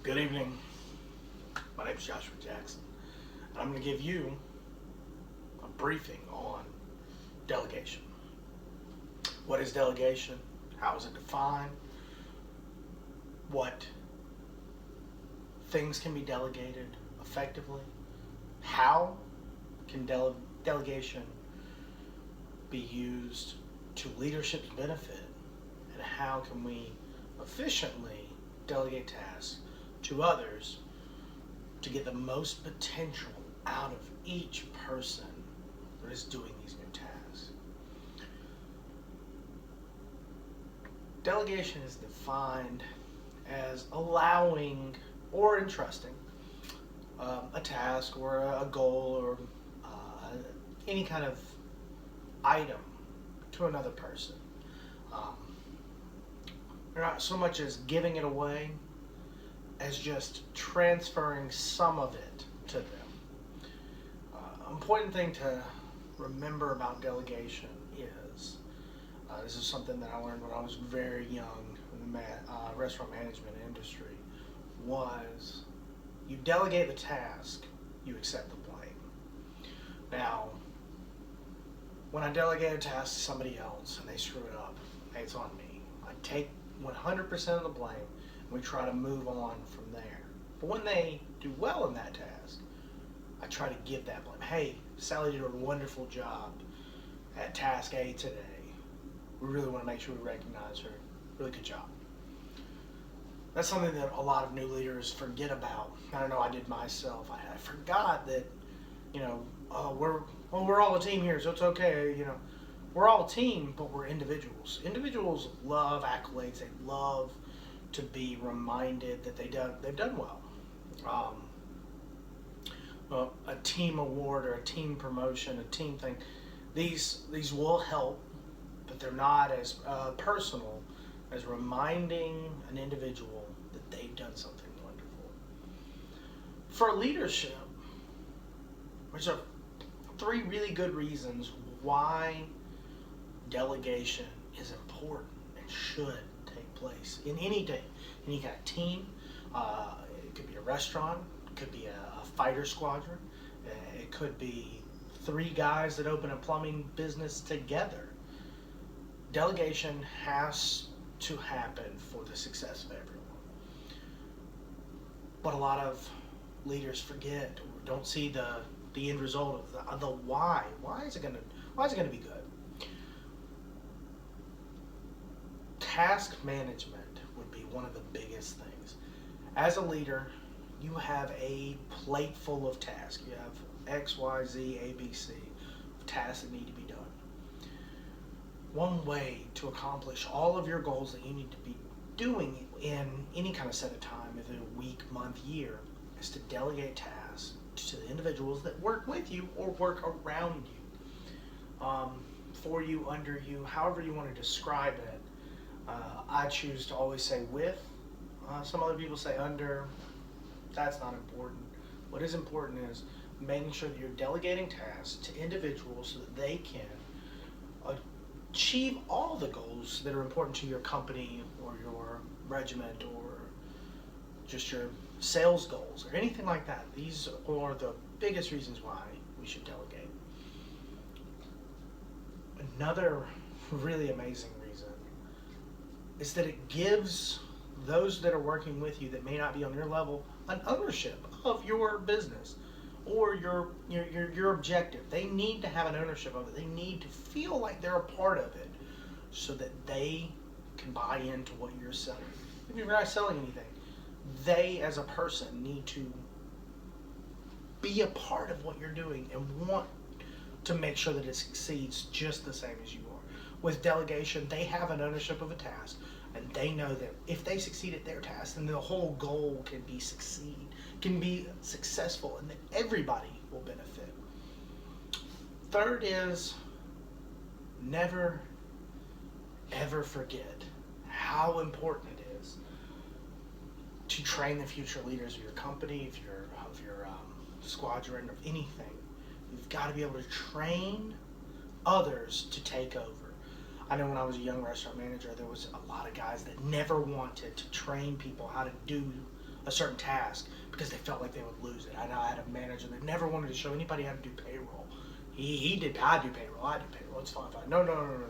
Good evening. My name is Joshua Jackson. And I'm going to give you a briefing on delegation. What is delegation? How is it defined? What things can be delegated effectively? How can delegation be used to leadership's benefit? And how can we efficiently delegate tasks to others to get the most potential out of each person that is doing these new tasks? Delegation is defined as allowing or entrusting a task or a goal or any kind of item to another person. Um, they're not so much as giving it away as just transferring some of it to them. Important thing to remember about delegation is this is something that I learned when I was very young in the restaurant management industry, was you delegate the task, you accept the blame. Now, when I delegate a task to somebody else and they screw it up, hey, it's on me. I take 100% of the blame and we try to move on from there. But when they do well in that task, I try to give that blame. Hey, Sally did a wonderful job at task A today. We really want to make sure we recognize her. Really good job. That's something that a lot of new leaders forget about. I don't know, I did myself. I forgot that, we're all a team here, so it's okay. We're all a team, but we're individuals. Individuals love accolades. They love to be reminded that they've done well. A team award or a team promotion, a team thing, these will help, but they're not as personal as reminding an individual that they've done something wonderful. For leadership, there's three really good reasons why delegation is important and should take place in any kind of team. It could be a restaurant, it could be a fighter squadron, it could be three guys that open a plumbing business together. Delegation has to happen for the success of everyone. But a lot of leaders forget or don't see the end result of the why. Why is it gonna be good? Task management would be one of the biggest things. As a leader, you have a plate full of tasks. You have X, Y, Z, A, B, C of tasks that need to be done. One way to accomplish all of your goals that you need to be doing in any kind of set of time, if it's a week, month, year, is to delegate tasks to the individuals that work with you or work around you, for you, under you, however you want to describe it. I choose to always say with. Some other people say under. That's not important. What is important is making sure that you're delegating tasks to individuals so that they can achieve all the goals that are important to your company or your regiment or just your sales goals or anything like that. These are the biggest reasons why we should delegate. Another really amazing reason is that it gives those that are working with you that may not be on your level an ownership of your business or your objective. They need to have an ownership of it. They need to feel like they're a part of it so that they can buy into what you're selling. If you're not selling anything, they as a person need to be a part of what you're doing and want to make sure that it succeeds just the same as you are. With delegation, they have an ownership of a task, and they know that if they succeed at their task, then the whole goal can be successful, and that everybody will benefit. Third is never, ever forget how important it is to train the future leaders of your company, of your squadron, of anything. You've got to be able to train others to take over. I know when I was a young restaurant manager, there was a lot of guys that never wanted to train people how to do a certain task because they felt like they would lose it. I know I had a manager that never wanted to show anybody how to do payroll. He did, I do payroll, it's fine. No,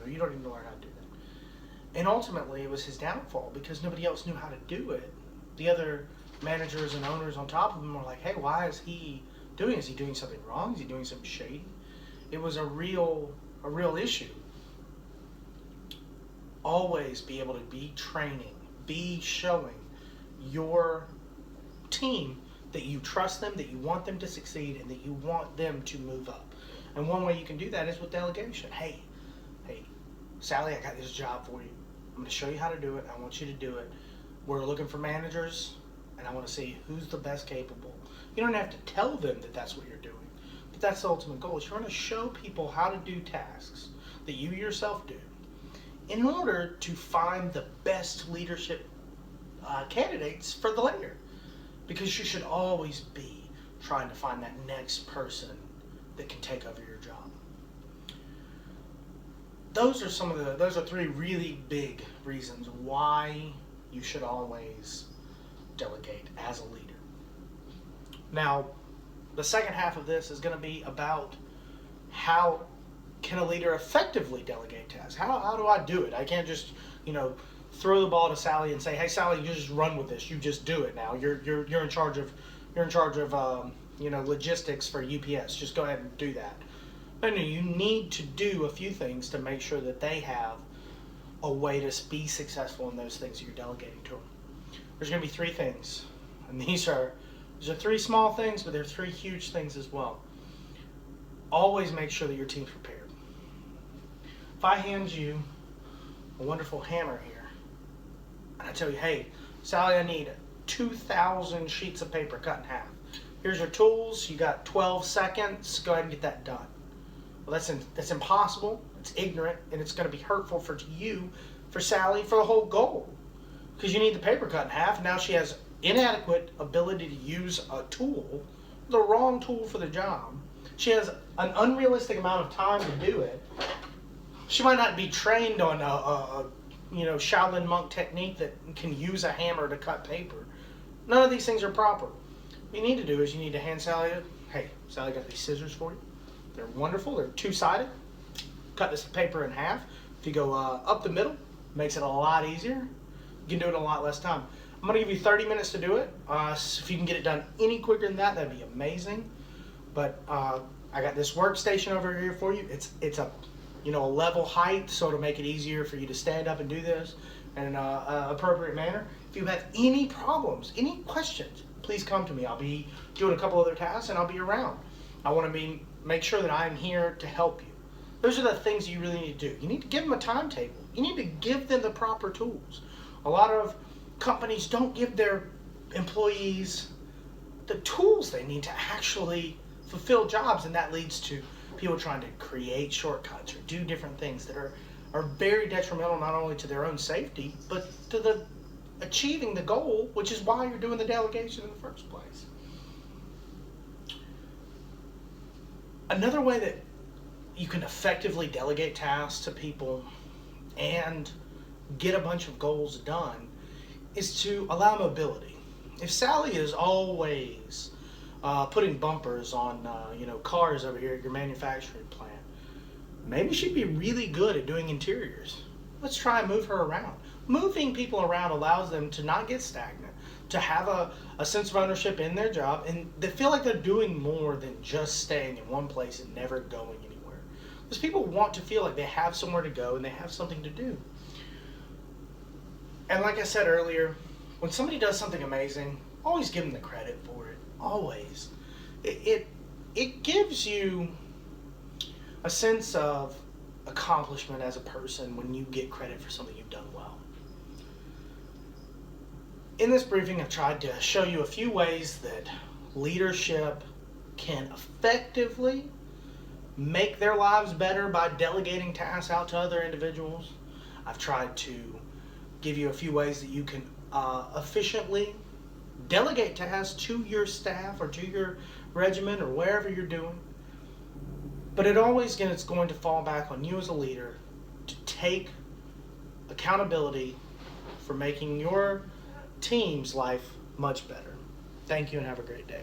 you don't need to learn how to do that. And ultimately, it was his downfall because nobody else knew how to do it. The other managers and owners on top of him were like, hey, why is he doing? Is he doing something wrong? Is he doing something shady? It was a real issue. Always be able to be training, be showing your team that you trust them, that you want them to succeed, and that you want them to move up. And one way you can do that is with delegation. Hey, Sally, I got this job for you. I'm going to show you how to do it. I want you to do it. We're looking for managers, and I want to see who's the best capable. You don't have to tell them that that's what you're doing, but that's the ultimate goal. Is you want to show people how to do tasks that you yourself do in order to find the best leadership candidates for the later. Because you should always be trying to find that next person that can take over your job. Those are three really big reasons why you should always delegate as a leader. Now, the second half of this is going to be about how can a leader effectively delegate tasks? How do I do it? I can't just, throw the ball to Sally and say, "Hey, Sally, you just run with this. You just do it now. You're in charge of logistics for UPS. Just go ahead and do that." No, you need to do a few things to make sure that they have a way to be successful in those things that you're delegating to them. There's going to be three things, and these are three small things, but they're three huge things as well. Always make sure that your team's prepared. If I hand you a wonderful hammer here, and I tell you, hey, Sally, I need 2,000 sheets of paper cut in half. Here's your tools. You got 12 seconds. Go ahead and get that done. Well, that's impossible. It's ignorant, and it's going to be hurtful for you, for Sally, for the whole goal. Because you need the paper cut in half, and now she has inadequate ability to use a tool, the wrong tool for the job. She has an unrealistic amount of time to do it. She might not be trained on a Shaolin monk technique that can use a hammer to cut paper. None of these things are proper. What you need to do is you need to hand Sally, hey, Sally, got these scissors for you. They're wonderful. They're two-sided. Cut this paper in half. If you go up the middle, makes it a lot easier. You can do it in a lot less time. I'm going to give you 30 minutes to do it. If you can get it done any quicker than that, that'd be amazing. But I got this workstation over here for you. It's a level height, so it'll make it easier for you to stand up and do this in an appropriate manner. If you have any problems, any questions, please come to me. I'll be doing a couple other tasks and I'll be around. I want to make sure that I'm here to help you. Those are the things you really need to do. You need to give them a timetable. You need to give them the proper tools. A lot of companies don't give their employees the tools they need to actually fulfill jobs, and that leads to people trying to create shortcuts or do different things that are very detrimental not only to their own safety, but to the achieving the goal, which is why you're doing the delegation in the first place. Another way that you can effectively delegate tasks to people and get a bunch of goals done is to allow mobility. If Sally is always putting bumpers on cars over here at your manufacturing plant, maybe she'd be really good at doing interiors. Let's try and move her around. Moving people around allows them to not get stagnant, to have a sense of ownership in their job, and they feel like they're doing more than just staying in one place and never going anywhere. Because people want to feel like they have somewhere to go and they have something to do. And like I said earlier, when somebody does something amazing, always give them the credit for it. Always. It gives you a sense of accomplishment as a person when you get credit for something you've done well. In this briefing, I've tried to show you a few ways that leadership can effectively make their lives better by delegating tasks out to other individuals. I've tried to give you a few ways that you can efficiently delegate tasks to your staff or to your regiment or wherever you're doing. But it always is going to fall back on you as a leader to take accountability for making your team's life much better. Thank you and have a great day.